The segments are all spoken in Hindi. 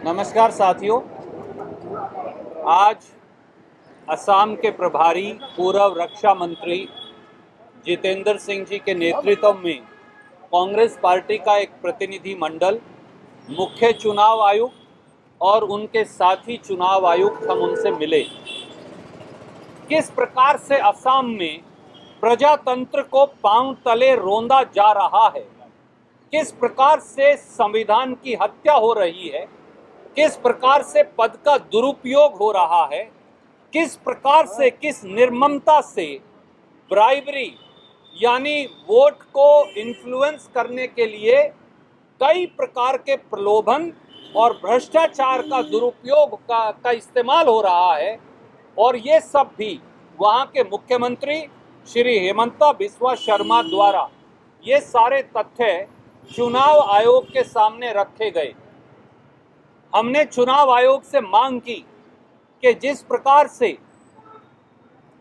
नमस्कार साथियों। आज असम के प्रभारी पूर्व रक्षा मंत्री जितेंद्र सिंह जी के नेतृत्व में कांग्रेस पार्टी का एक प्रतिनिधि मंडल मुख्य चुनाव आयुक्त और उनके साथी चुनाव आयुक्त हम उनसे मिले। किस प्रकार से असम में प्रजातंत्र को पांव तले रौंदा जा रहा है, किस प्रकार से संविधान की हत्या हो रही है, किस प्रकार से पद का दुरुपयोग हो रहा है, किस प्रकार से, किस निर्ममता से ब्राइबरी यानी वोट को इन्फ्लुएंस करने के लिए कई प्रकार के प्रलोभन और भ्रष्टाचार का दुरुपयोग का इस्तेमाल हो रहा है। और ये सब भी वहाँ के मुख्यमंत्री श्री हेमंता बिस्वा शर्मा द्वारा ये सारे तथ्य चुनाव आयोग के सामने रखे गए। हमने चुनाव आयोग से मांग की कि जिस प्रकार से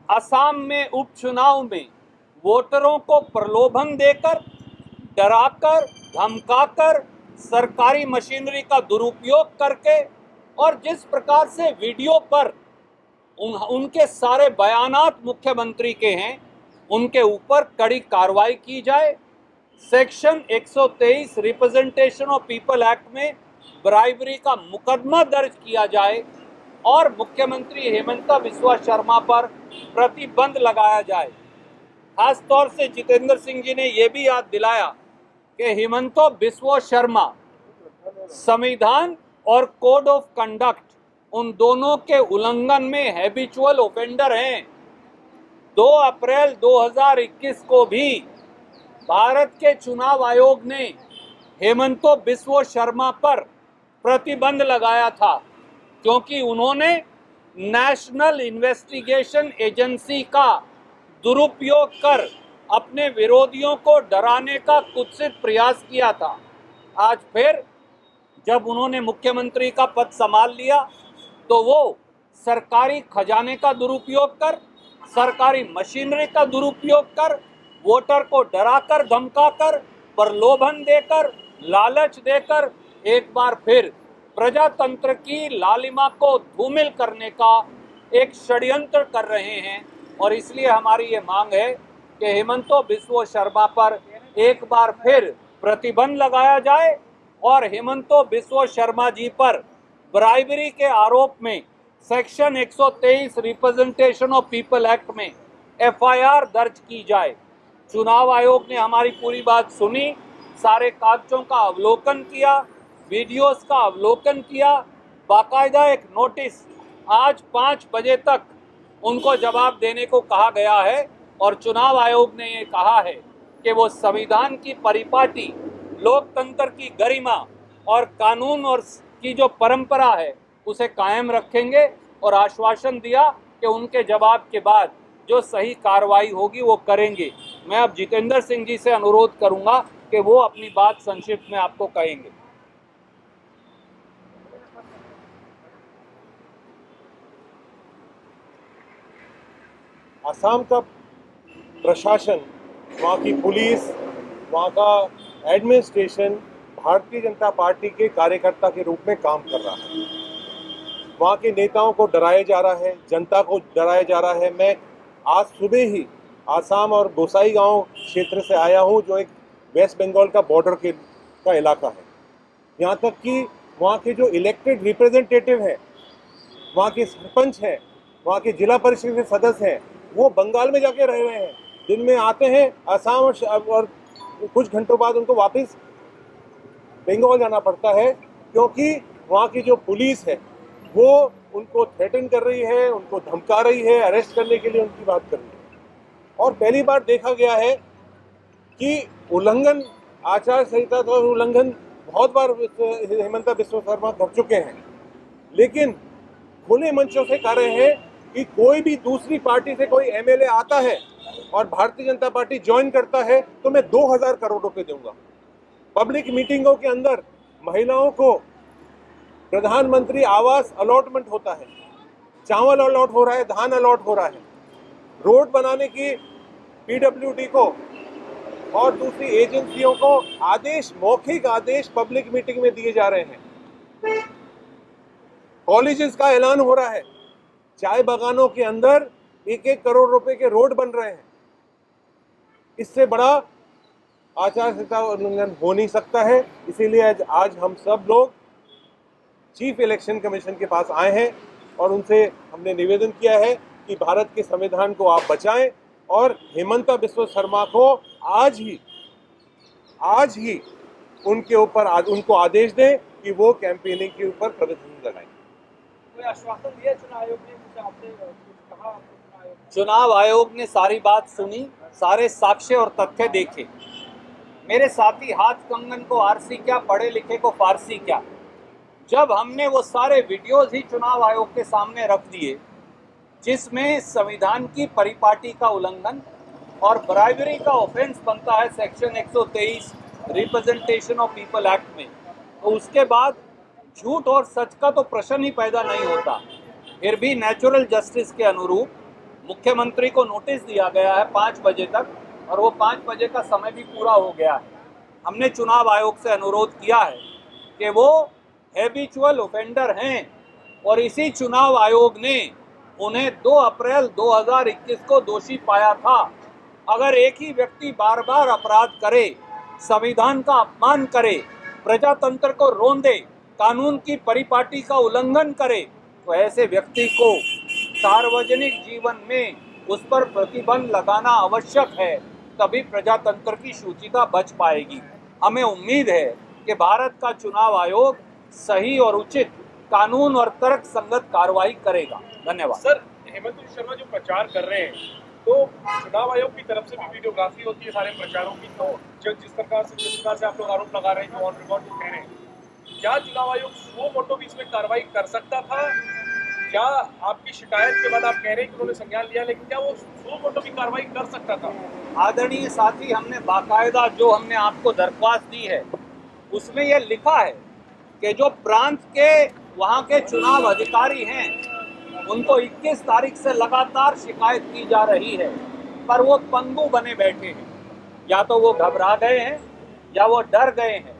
असम में उपचुनाव में वोटरों को प्रलोभन देकर, डराकर, धमकाकर, सरकारी मशीनरी का दुरुपयोग करके और जिस प्रकार से वीडियो पर उनके सारे बयानात मुख्यमंत्री के हैं, उनके ऊपर कड़ी कार्रवाई की जाए। Section 123 representation of people act में ब्राइबरी का मुकदमा दर्ज किया जाए और मुख्यमंत्री हेमंता बिस्वा शर्मा पर प्रतिबंध लगाया जाए। खास तौर से जितेंद्र सिंह जी ने यह भी याद दिलाया कि हेमंता बिस्वा शर्मा संविधान और कोड ऑफ कंडक्ट उन दोनों के उल्लंघन में हैबिचुअल ऑफेंडर हैं। 2 अप्रैल 2021 को भी भारत के चुनाव आयोग ने हेमंता बिस्वा शर्मा पर प्रतिबंध लगाया था क्योंकि उन्होंने नेशनल इन्वेस्टिगेशन एजेंसी का दुरुपयोग कर अपने विरोधियों को डराने का कुत्सित प्रयास किया था। आज फिर जब उन्होंने मुख्यमंत्री का पद संभाल लिया तो वो सरकारी खजाने का दुरुपयोग कर, सरकारी मशीनरी का दुरुपयोग कर, वोटर को डराकर, धमकाकर, प्रलोभन देकर, लालच देकर एक बार फिर प्रजातंत्र की लालिमा को धूमिल करने का एक षड्यंत्र कर रहे हैं। और इसलिए हमारी ये मांग है कि हेमंता बिस्वा शर्मा पर एक बार फिर प्रतिबंध लगाया जाए और हेमंता बिस्वा शर्मा जी पर ब्राइबरी के आरोप में section 123 representation of people act में एफआईआर दर्ज की जाए। चुनाव आयोग ने हमारी पूरी बात सुनी, सारे कागजों का अवलोकन किया, वीडियोस का अवलोकन किया, बाकायदा एक नोटिस आज 5 बजे तक उनको जवाब देने को कहा गया है। और चुनाव आयोग ने ये कहा है कि वो संविधान की परिपाटी, लोकतंत्र की गरिमा और कानून और की जो परंपरा है उसे कायम रखेंगे और आश्वासन दिया कि उनके जवाब के बाद जो सही कार्रवाई होगी वो करेंगे। मैं अब जितेंद्र सिंह जी से अनुरोध करूंगा कि वो अपनी बात संक्षिप्त में आपको कहेंगे। असम का प्रशासन, वहाँ की पुलिस, वहाँ का एडमिनिस्ट्रेशन भारतीय जनता पार्टी के कार्यकर्ता के रूप में काम कर रहा है। वहाँ के नेताओं को डराया जा रहा है, जनता को डराया जा रहा है। मैं आज सुबह ही आसाम और गोसाईगांव क्षेत्र से आया हूँ, जो एक वेस्ट बंगाल का बॉर्डर का इलाका है। यहाँ तक कि वहाँ के जो इलेक्टेड रिप्रेजेंटेटिव हैं, वहाँ के सरपंच हैं, वहाँ के जिला परिषद के सदस्य हैं, वो बंगाल में जाके रह रहे हैं। दिन में आते हैं आसाम और कुछ घंटों बाद उनको वापस बंगाल जाना पड़ता है, क्योंकि वहाँ की जो पुलिस है वो उनको थ्रेटन कर रही है, उनको धमका रही है, अरेस्ट करने के लिए उनकी बात कर रही है। और पहली बार देखा गया है कि उल्लंघन, आचार संहिता का उल्लंघन बहुत बार हेमंता बिस्वा शर्मा कर चुके हैं, लेकिन खुले मंचों से कह रहे हैं कि कोई भी दूसरी पार्टी से कोई एमएलए आता है और भारतीय जनता पार्टी ज्वाइन करता है तो मैं 2000 करोड़ रुपए दूंगा। पब्लिक मीटिंगों के अंदर महिलाओं को प्रधानमंत्री आवास अलॉटमेंट होता है, चावल अलॉट हो रहा है, धान अलॉट हो रहा है। रोड बनाने की पीडब्ल्यूडी को और दूसरी एजेंसियों को आदेश, मौखिक आदेश पब्लिक मीटिंग में दिए जा रहे हैं। कॉलेजेस का ऐलान हो रहा है, चाय बागानों के अंदर 1-1 करोड़ रुपए के रोड बन रहे हैं। इससे बड़ा आचार संहिता उल्लंघन हो नहीं सकता है। इसीलिए आज हम सब लोग चीफ इलेक्शन कमीशन के पास आए हैं और उनसे हमने निवेदन किया है कि भारत के संविधान को आप बचाएं और हेमंता बिस्वा शर्मा को आज ही उनके ऊपर उनको आदेश दें कि वो कैंपेनिंग के ऊपर प्रदर्शन लगाएं। कोई आश्वासन दिया चुनाव आयोग ने, कुछ आपसे कुछ कहा आपको? चुनाव आयोग ने सारी बात सुनी, सारे साक्ष्य और तथ्य देखे। मेरे साथी हाथ कंगन को आरसी क्या, पढ़े लिखे को फारसी क्या। जब हमने वो सारे वीडियोज ही चुनाव आयोग के सामने रख दिए जिसमें संविधान की परिपाटी का उल्लंघन और ब्राइबरी का ऑफेंस बनता है section 123 representation of people act में, तो उसके बाद झूठ और सच का तो प्रश्न ही पैदा नहीं होता। फिर भी नेचुरल जस्टिस के अनुरूप मुख्यमंत्री को नोटिस दिया गया है 5 बजे तक, और वो 5 बजे का समय भी पूरा हो गया है। हमने चुनाव आयोग से अनुरोध किया है कि वो हैबिचुअल ऑफेंडर हैं और इसी चुनाव आयोग ने उन्हें 2 अप्रैल 2021 को दोषी पाया था। अगर एक ही व्यक्ति बार बार अपराध करे, संविधान का अपमान करे, प्रजातंत्र को रौंदे, कानून की परिपाटी का उल्लंघन करे, तो ऐसे व्यक्ति को सार्वजनिक जीवन में उस पर प्रतिबंध लगाना आवश्यक है, तभी प्रजातंत्र की शुचिता बच पाएगी। हमें उम्मीद है कि भारत का चुनाव आयोग सही और उचित कानून और तर्क संगत कार्रवाई करेगा। धन्यवाद। सर, हेमंत बिस्वा शर्मा जो प्रचार कर रहे हैं, तो चुनाव आयोग की तरफ से भी वीडियोग्राफी होती है सारे प्रचारों की, तो जिस प्रकार से आप लोग आरोप लगा रहे हैं, जो ऑन रिकॉर्ड जो कह रहे हैं, क्या चुनाव आयोग सो मोटो भी इसमें कार्रवाई कर सकता था? क्या आपकी शिकायत के बाद आप कह रहे हैं कि उन्होंने संज्ञान लिया, लेकिन क्या वो सो मोटो भी कार्रवाई कर सकता था? आदरणीय साथी, हमने बाकायदा जो हमने आपको दरख्वास्त दी है उसमें यह लिखा है कि जो प्रांत के वहाँ के चुनाव अधिकारी हैं उनको 21 तारीख से लगातार शिकायत की जा रही है, पर वो पंगु बने बैठे हैं। या तो वो घबरा गए हैं, या वो डर गए हैं,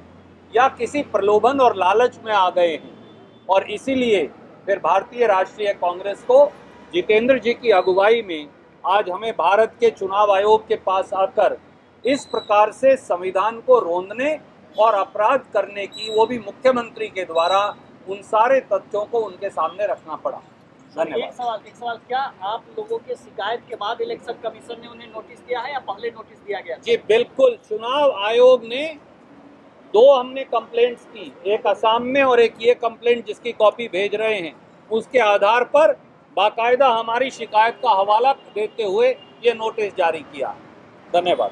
या किसी प्रलोभन और लालच में आ गए हैं, और इसीलिए फिर भारतीय राष्ट्रीय कांग्रेस को जितेंद्र जी की अगुवाई में आज हमें भारत के चुनाव आयोग के पास आकर इस प्रकार से संविधान को रोंदने और अपराध करने की, वो भी मुख्यमंत्री के द्वारा, उन सारे तथ्यों को उनके सामने रखना पड़ा। धन्यवाद। एक सवाल, क्या आप लोगों के शिकायत के बाद इलेक्शन कमीशन ने उन्हें नोटिस दिया है या पहले नोटिस दिया गया? जी बिल्कुल, चुनाव आयोग ने 2 हमने कंप्लेंट्स की, एक असम में और एक ये कंप्लेंट जिसकी कॉपी भेज रहे हैं, उसके आधार पर बाकायदा हमारी शिकायत का हवाला देते हुए ये नोटिस जारी किया। धन्यवाद।